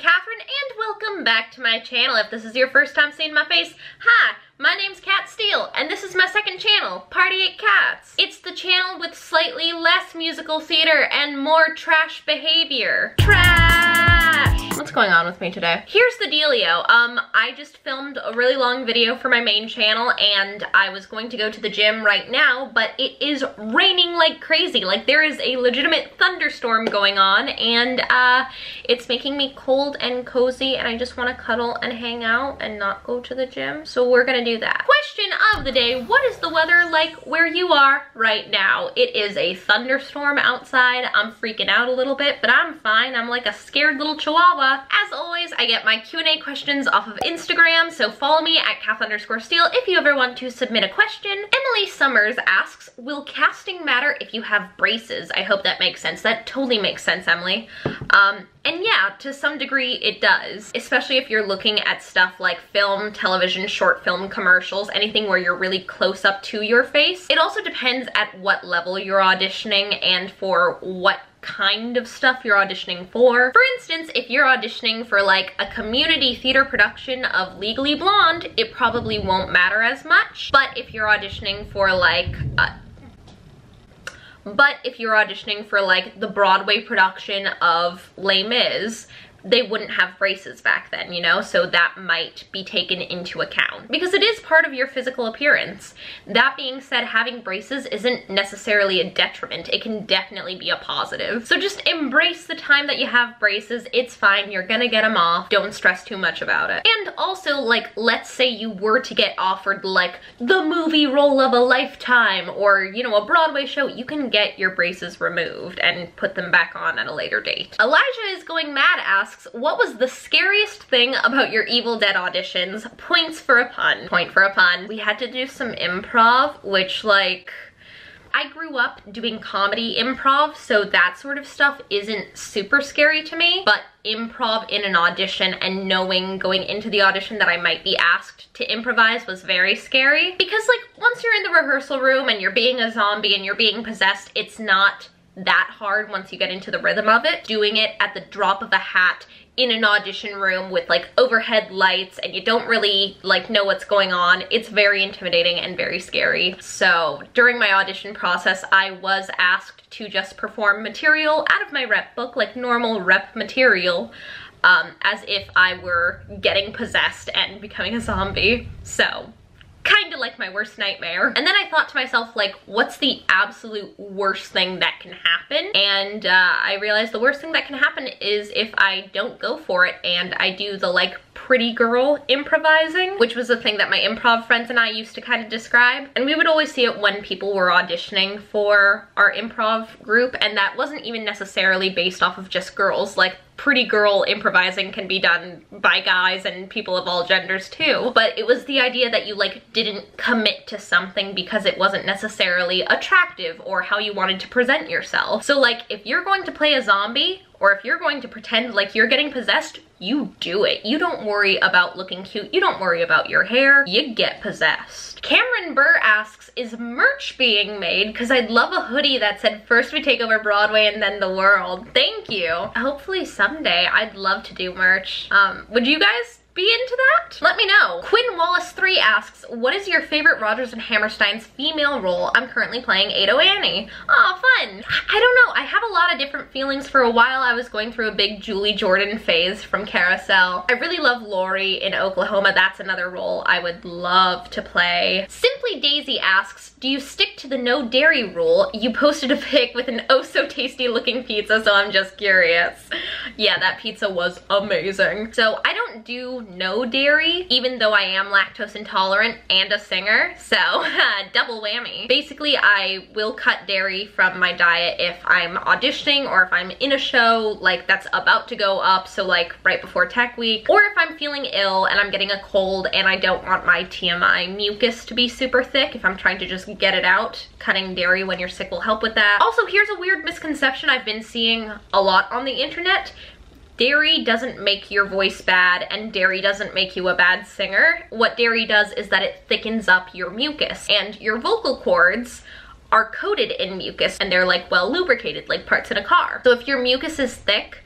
Catherine, and welcome back to my channel. If this is your first time seeing my face, hi, my name's Steele, and this is my second channel, Party 8 Cats. It's the channel with slightly less musical theater and more trash behavior. Trash! What's going on with me today? Here's the dealio. I just filmed a really long video for my main channel, and I was going to go to the gym right now, but it is raining like crazy. Like, there is a legitimate thunderstorm going on, and it's making me cold and cozy, and I just want to cuddle and hang out and not go to the gym. So we're gonna do that. Question of the day: what is the weather like where you are right now? It is a thunderstorm outside. I'm freaking out a little bit, but I'm fine. I'm like a scared little chihuahua. As always, I get my Q&A questions off of Instagram, so follow me at Kath_Steele if you ever want to submit a question. Emily Summers asks, will casting matter if you have braces? I hope that makes sense. That totally makes sense, Emily. And yeah, to some degree it does, especially if you're looking at stuff like film, television, short film commercials, anything where you're really close up to your face. It also depends at what level you're auditioning and for what kind of stuff you're auditioning for. For instance, if you're auditioning for like a community theater production of Legally Blonde, it probably won't matter as much. But if you're auditioning for like the Broadway production of Les Mis, they wouldn't have braces back then, you know? So that might be taken into account because it is part of your physical appearance. That being said, having braces isn't necessarily a detriment. It can definitely be a positive. So just embrace the time that you have braces. It's fine. You're gonna get them off. Don't stress too much about it. And also, like, let's say you were to get offered like the movie role of a lifetime or, you know, a Broadway show, you can get your braces removed and put them back on at a later date. Elijah is going mad asks, what was the scariest thing about your Evil Dead auditions? Points for a pun. Point for a pun. We had to do some improv, which, like, I grew up doing comedy improv, so that sort of stuff isn't super scary to me, but improv in an audition and knowing going into the audition that I might be asked to improvise was very scary. Because, like, once you're in the rehearsal room and you're being a zombie and you're being possessed, it's not that hard once you get into the rhythm of it. Doing it at the drop of a hat in an audition room with like overhead lights and you don't really like know what's going on, it's very intimidating and very scary. So during my audition process, I was asked to just perform material out of my rep book, like normal rep material, as if I were getting possessed and becoming a zombie. So kind of like my worst nightmare. And then I thought to myself, like, what's the absolute worst thing that can happen? And I realized the worst thing that can happen is if I don't go for it and I do the like pretty girl improvising, which was a thing that my improv friends and I used to kind of describe. And we would always see it when people were auditioning for our improv group, and that wasn't even necessarily based off of just girls. Like, pretty girl improvising can be done by guys and people of all genders too. But it was the idea that you like didn't commit to something because it wasn't necessarily attractive or how you wanted to present yourself. So like, if you're going to play a zombie or if you're going to pretend like you're getting possessed, you do it. You don't worry about looking cute. You don't worry about your hair. You get possessed. Cameron Burr asks, is merch being made? Because I'd love a hoodie that said, first we take over Broadway and then the world. Thank you. Hopefully someday. I'd love to do merch. Would you guys be into that? Let me know. Quinn Wallace 3 asks, what is your favorite Rodgers and Hammerstein's female role? I'm currently playing Ado Annie. Aw, fun. I don't know. I have a lot of different feelings. For a while I was going through a big Julie Jordan phase from Carousel. I really love Lori in Oklahoma. That's another role I would love to play. Simply Daisy asks, do you stick to the no dairy rule? You posted a pic with an oh so tasty looking pizza, so I'm just curious. Yeah, that pizza was amazing. So I don't do no dairy, even though I am lactose intolerant and a singer, so double whammy. Basically, I will cut dairy from my diet if I'm auditioning or if I'm in a show like that's about to go up, so like right before tech week, or if I'm feeling ill and I'm getting a cold and I don't want my TMI mucus to be super thick, if I'm trying to just get it out, cutting dairy when you're sick will help with that. Also, here's a weird misconception I've been seeing a lot on the internet. Dairy doesn't make your voice bad and dairy doesn't make you a bad singer. What dairy does is that it thickens up your mucus, and your vocal cords are coated in mucus and they're like well lubricated, like parts in a car. So if your mucus is thick,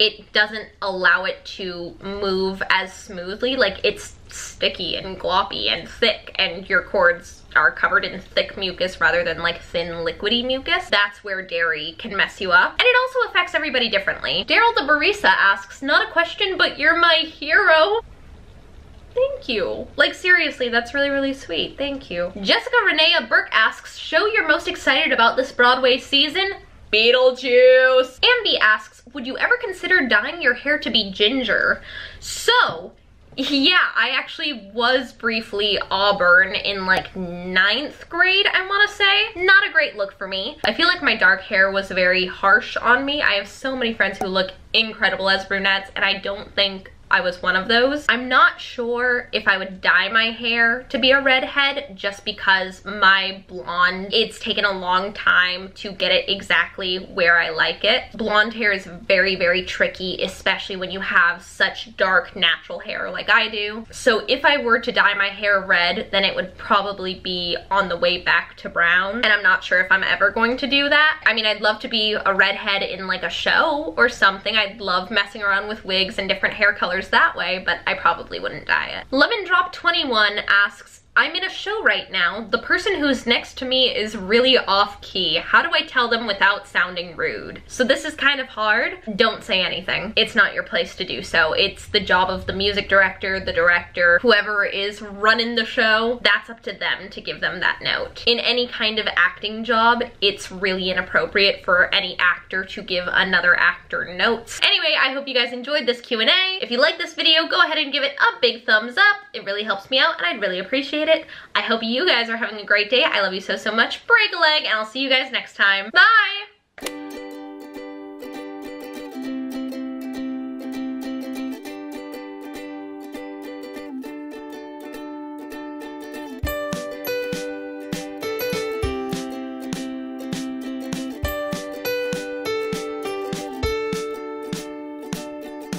it doesn't allow it to move as smoothly. Like, it's sticky and gloppy and thick, and your cords are covered in thick mucus rather than like thin liquidy mucus. That's where dairy can mess you up. And it also affects everybody differently. Daryl the barista asks, not a question, but you're my hero. Thank you. Like, seriously, that's really, really sweet. Thank you. Jessica Renea Burke asks, show you're most excited about this Broadway season? Beetlejuice. Ambi asks, would you ever consider dyeing your hair to be ginger? So, yeah, I actually was briefly auburn in like 9th grade, I want to say. Not a great look for me. I feel like my dark hair was very harsh on me. I have so many friends who look incredible as brunettes, and I don't think I was one of those. I'm not sure if I would dye my hair to be a redhead just because my blonde, it's taken a long time to get it exactly where I like it. Blonde hair is very, very tricky, especially when you have such dark natural hair like I do. So if I were to dye my hair red, then it would probably be on the way back to brown, and I'm not sure if I'm ever going to do that. I mean, I'd love to be a redhead in like a show or something. I'd love messing around with wigs and different hair colors that way, but I probably wouldn't dye it. Lemon Drop 21 asks, I'm in a show right now. The person who's next to me is really off key. How do I tell them without sounding rude? So this is kind of hard. Don't say anything. It's not your place to do so. It's the job of the music director, the director, whoever is running the show. That's up to them to give them that note. In any kind of acting job, it's really inappropriate for any actor to give another actor notes. Anyway, I hope you guys enjoyed this Q&A. If you like this video, go ahead and give it a big thumbs up. It really helps me out, and I'd really appreciate it. I hope you guys are having a great day. I love you so, so much. Break a leg, and I'll see you guys next time. Bye!